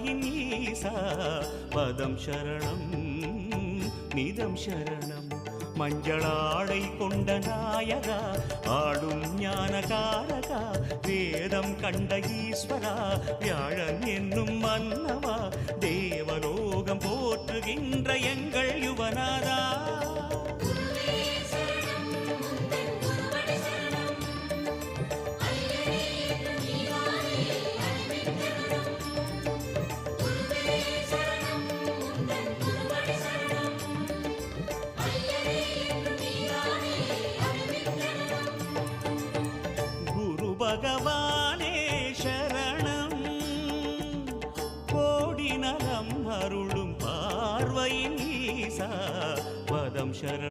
பார்வையின் ஈசா பதம் சரணம் நிதம் சரணம். மஞ்சளாடை கொண்ட நாயகா ஆடும் ஞானகாரகா வேதம் கண்ட ஈஸ்வரா வியாழன் என்னும் மன்னவா தேவலோகம் போற்றுகின்ற எங்கள் யுவனாதா. பகவானே சரணம் கோடி நலம் அருளும் பார்வையின் ஈசா பதம் சரணம்.